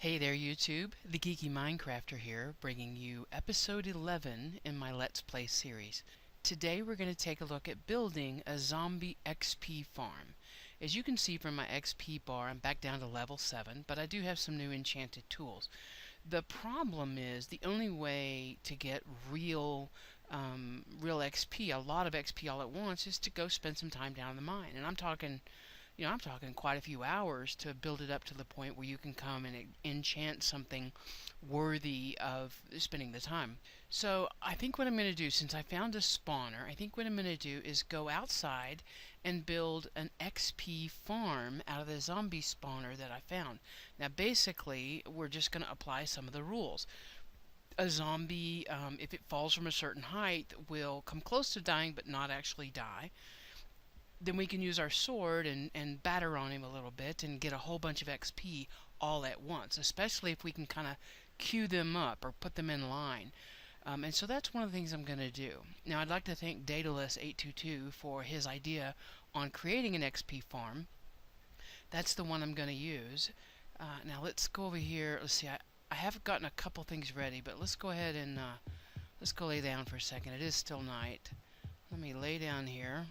Hey there YouTube, the Geeky Minecrafter here, bringing you episode 11 in my Let's Play series. Today we're going to take a look at building a zombie XP farm. As you can see from my XP bar, I'm back down to level 7, but I do have some new enchanted tools. The problem is the only way to get real XP, a lot of XP all at once, is to go spend some time down in the mine. And I'm talking quite a few hours to build it up to the point where you can come and enchant something worthy of spending the time. So I think what I'm going to do, since I found a spawner, I think what I'm going to do is go outside and build an XP farm out of the zombie spawner that I found. Now basically, we're just going to apply some of the rules. A zombie, if it falls from a certain height, will come close to dying but not actually die. Then we can use our sword and batter on him a little bit and get a whole bunch of XP all at once, especially if we can kind of queue them up or put them in line. And so that's one of the things I'm going to do. Now I'd like to thank Daedalus822 for his idea on creating an XP farm. That's the one I'm going to use. Now let's go over here. Let's see, I have gotten a couple things ready, but let's go ahead and let's go lay down for a second. It is still night. Let me lay down here.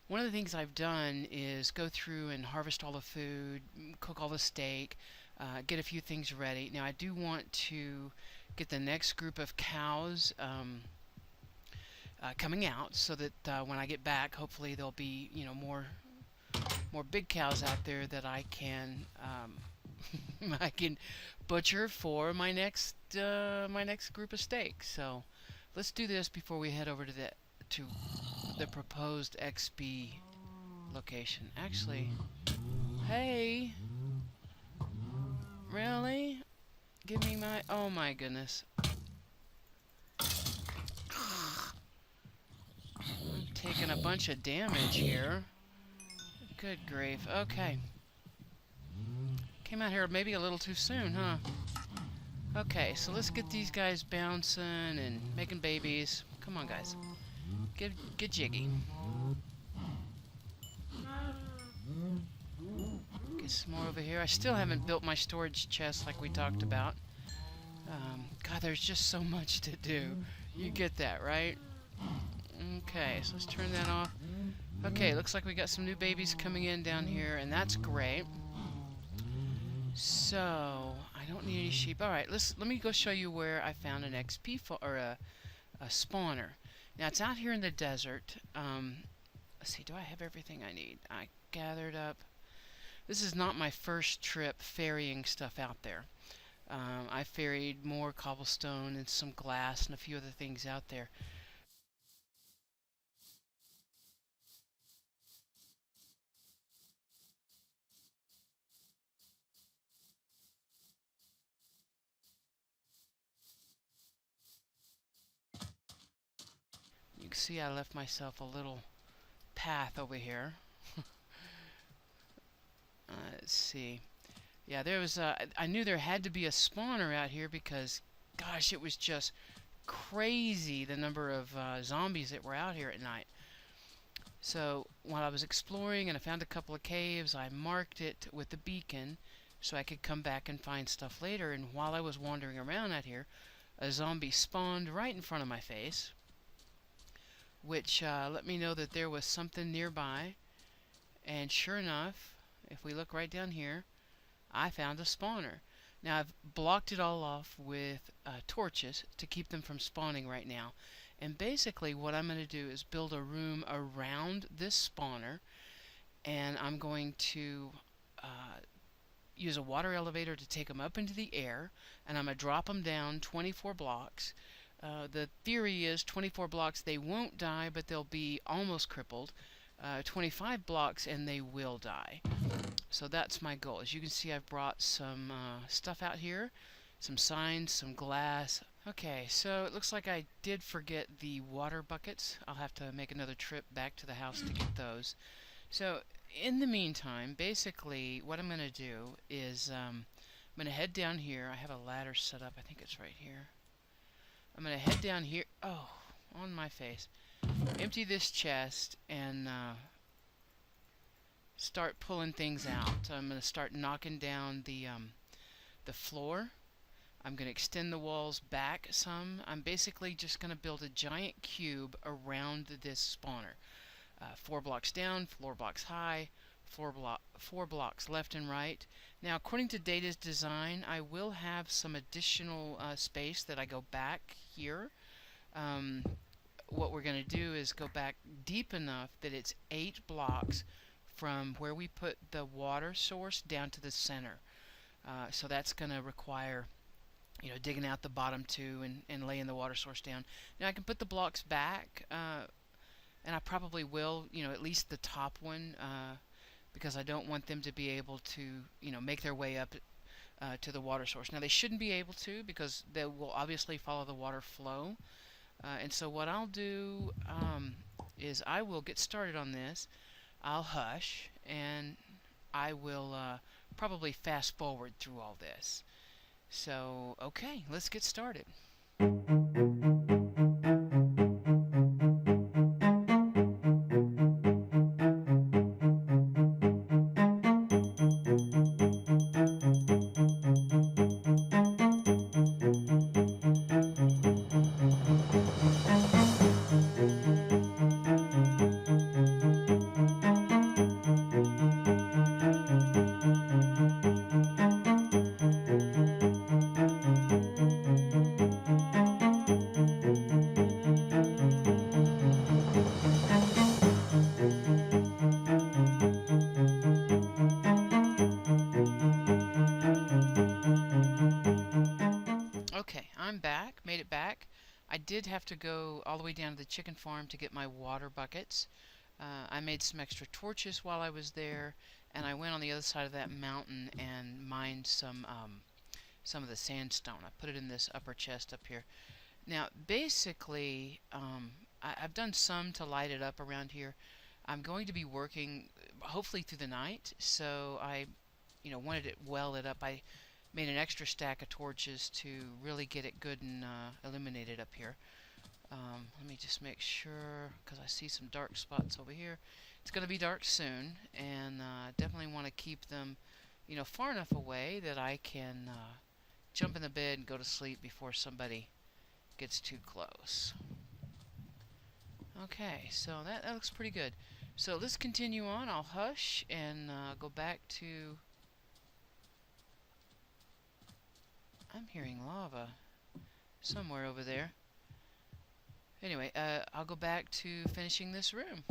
One of the things I've done is go through and harvest all the food, cook all the steak, get a few things ready. Now I do want to get the next group of cows coming out, so that when I get back, hopefully there'll be more big cows out there that I can I can butcher for my next group of steaks. So let's do this before we head over to the proposed XP location. Actually, hey, really? Give me my, oh my goodness. I'm taking a bunch of damage here. Good grief. Okay. Came out here maybe a little too soon, huh? Okay, so let's get these guys bouncing and making babies. Come on, guys. Get jiggy. Get some more over here. I still haven't built my storage chest like we talked about. God, there's just so much to do. You get that, right? Okay, so let's turn that off. Okay, looks like we got some new babies coming in down here, and that's great. So, I don't need any sheep. Alright, let me go show you where I found an XP or a spawner. Now, it's out here in the desert. Let's see, do I have everything I need? I gathered up. This is not my first trip ferrying stuff out there. I ferried more cobblestone and some glass and a few other things out there. You can see I left myself a little path over here. Let's see. Yeah, there was I knew there had to be a spawner out here because, gosh, it was just crazy the number of zombies that were out here at night. So while I was exploring and I found a couple of caves, I marked it with the beacon so I could come back and find stuff later. And while I was wandering around out here, a zombie spawned right in front of my face, which let me know that there was something nearby. And sure enough, if we look right down here, I found a spawner. Now I've blocked it all off with torches to keep them from spawning right now. And basically what I'm going to do is build a room around this spawner, and I'm going to use a water elevator to take them up into the air, and I'm going to drop them down 24 blocks. The theory is 24 blocks they won't die, but they'll be almost crippled. 25 blocks and they will die. So that's my goal. As you can see, I've brought some stuff out here, some signs, some glass. Okay, so it looks like I did forget the water buckets. I'll have to make another trip back to the house to get those. So in the meantime, basically what I'm going to do is I'm going to head down here. I have a ladder set up. I think it's right here. I'm going to head down here. Oh, on my face. Empty this chest and start pulling things out. I'm going to start knocking down the the floor. I'm going to extend the walls back some. I'm basically just going to build a giant cube around this spawner. 4 blocks down, 4 blocks high, 4 blocks left and right. Now, according to Data's design, I will have some additional space that I go back here. What we're going to do is go back deep enough that it's 8 blocks from where we put the water source down to the center. So that's going to require, digging out the bottom 2 and laying the water source down. Now I can put the blocks back, and I probably will, at least the top one, because I don't want them to be able to, make their way up to the water source. Now they shouldn't be able to, because they will obviously follow the water flow. And so what I'll do is I will get started on this. I'll hush, and I will probably fast forward through all this. So, okay, let's get started. Okay, I'm back, made it back. I did have to go all the way down to the chicken farm to get my water buckets. I made some extra torches while I was there, and I went on the other side of that mountain and mined some of the sandstone. I put it in this upper chest up here. Now, basically, I've done some to light it up around here. I'm going to be working hopefully through the night, so I, wanted it well lit up. I made an extra stack of torches to really get it good and illuminated up here. Let me just make sure, because I see some dark spots over here. It's going to be dark soon, and definitely want to keep them, far enough away that I can jump in the bed and go to sleep before somebody gets too close. Okay, so that looks pretty good. So let's continue on. I'll hush and go back to... I'm hearing lava somewhere over there. Anyway, I'll go back to finishing this room.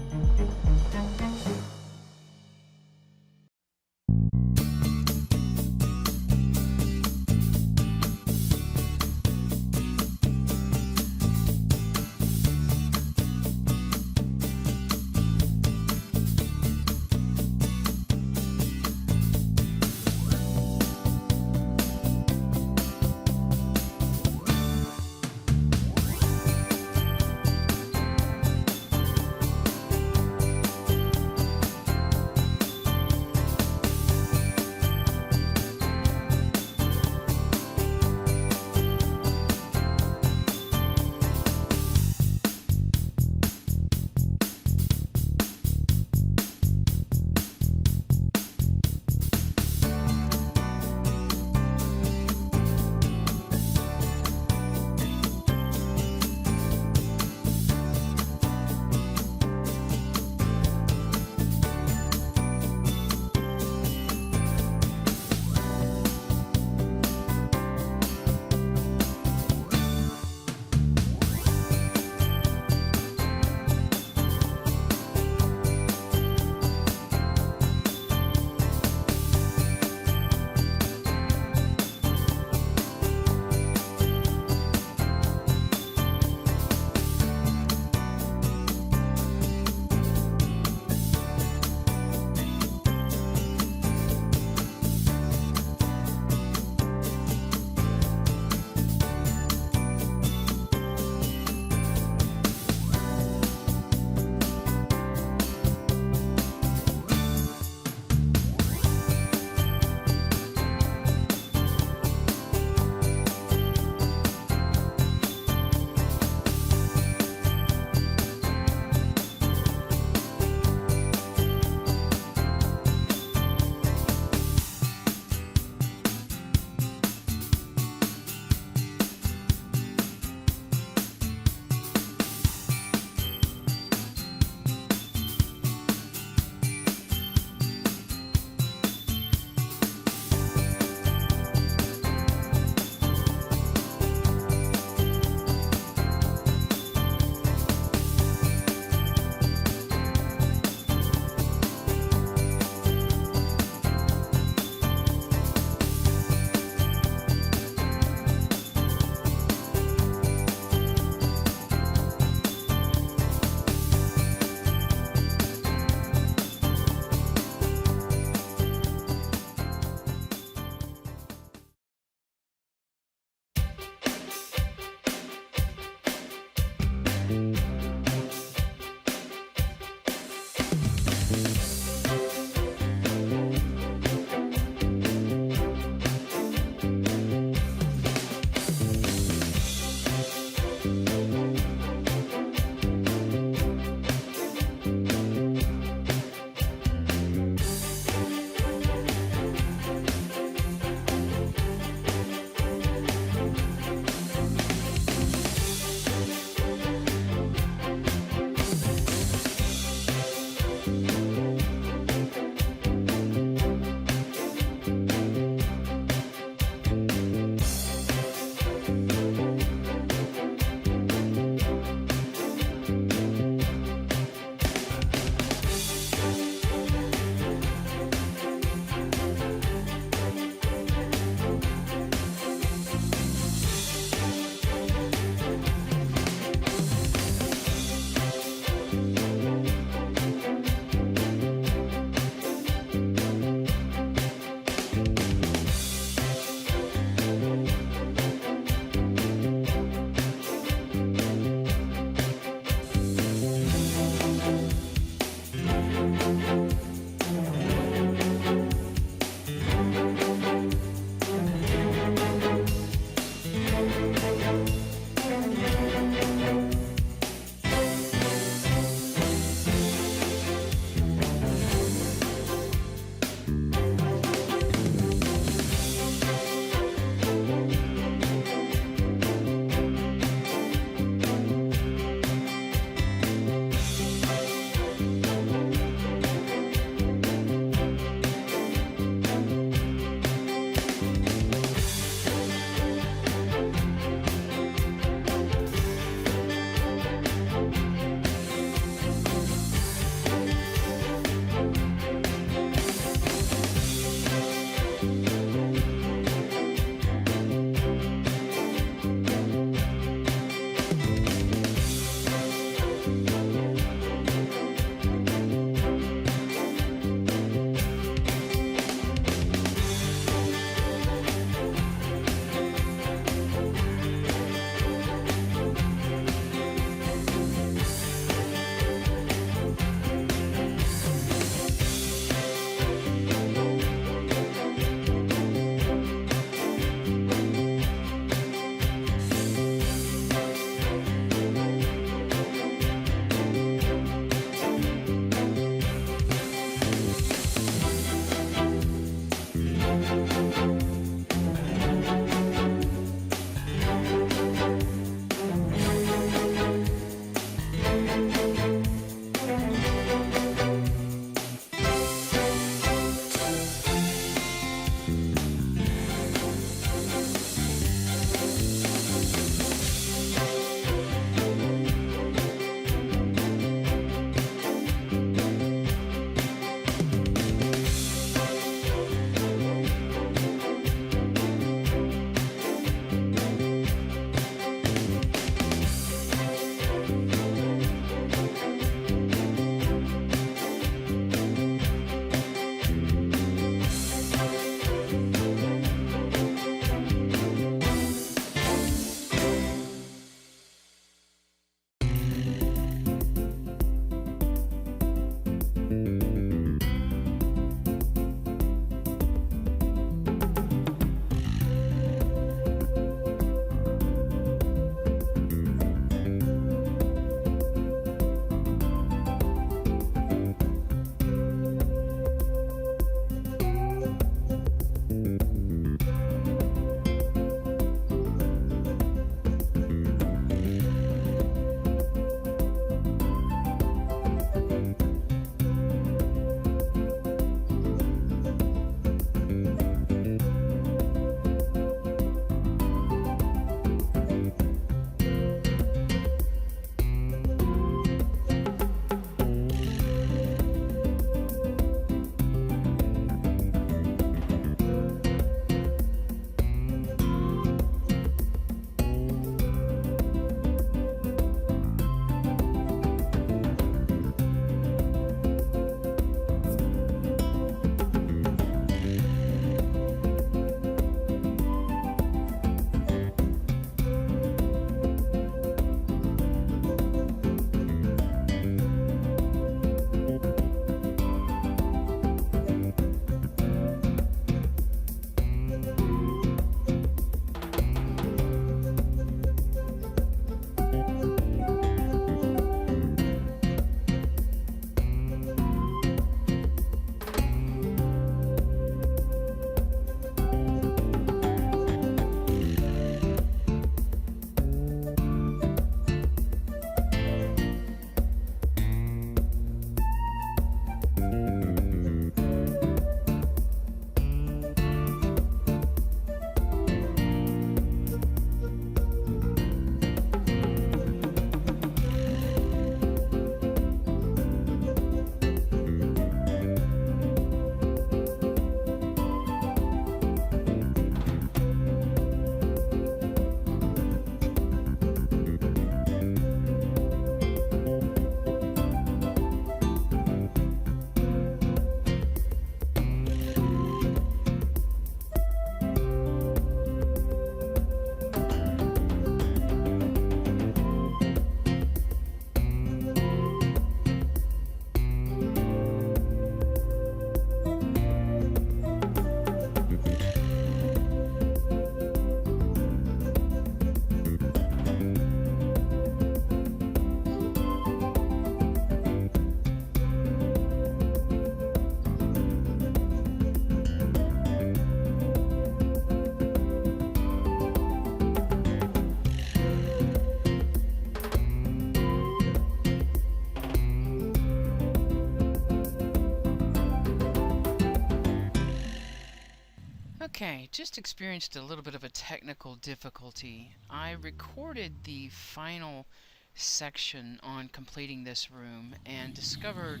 Okay, just experienced a little bit of a technical difficulty. I recorded the final section on completing this room and discovered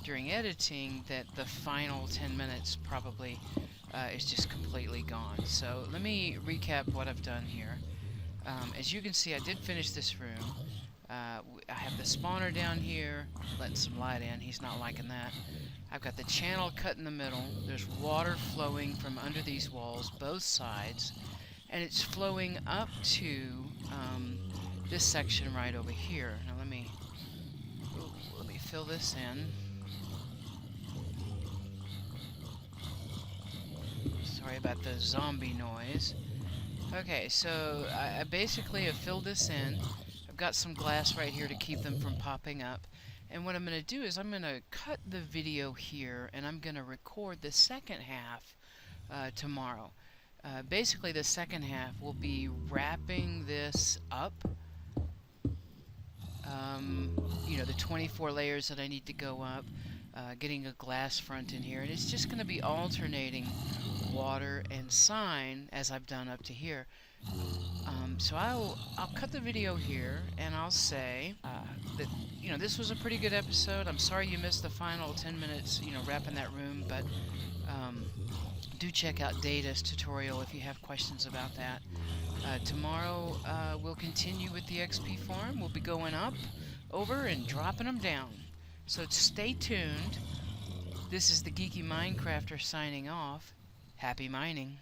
during editing that the final 10 minutes probably is just completely gone. So let me recap what I've done here. As you can see, I did finish this room. I have the spawner down here, letting some light in. He's not liking that. I've got the channel cut in the middle. There's water flowing from under these walls, both sides, and it's flowing up to this section right over here. Now let me fill this in. Sorry about the zombie noise. Okay, so I basically have filled this in. I've got some glass right here to keep them from popping up. And what I'm going to do is I'm going to cut the video here and I'm going to record the second half tomorrow. Basically, the second half will be wrapping this up. You know, the 24 layers that I need to go up, getting a glass front in here. And it's just going to be alternating water and sign as I've done up to here. So I'll cut the video here and I'll say that, you know, this was a pretty good episode. I'm sorry you missed the final 10 minutes, you know, wrapping that room, but do check out Data's tutorial if you have questions about that. Tomorrow we'll continue with the XP farm. We'll be going up, over, and dropping them down. So stay tuned. This is the Geeky Minecrafter signing off. Happy mining.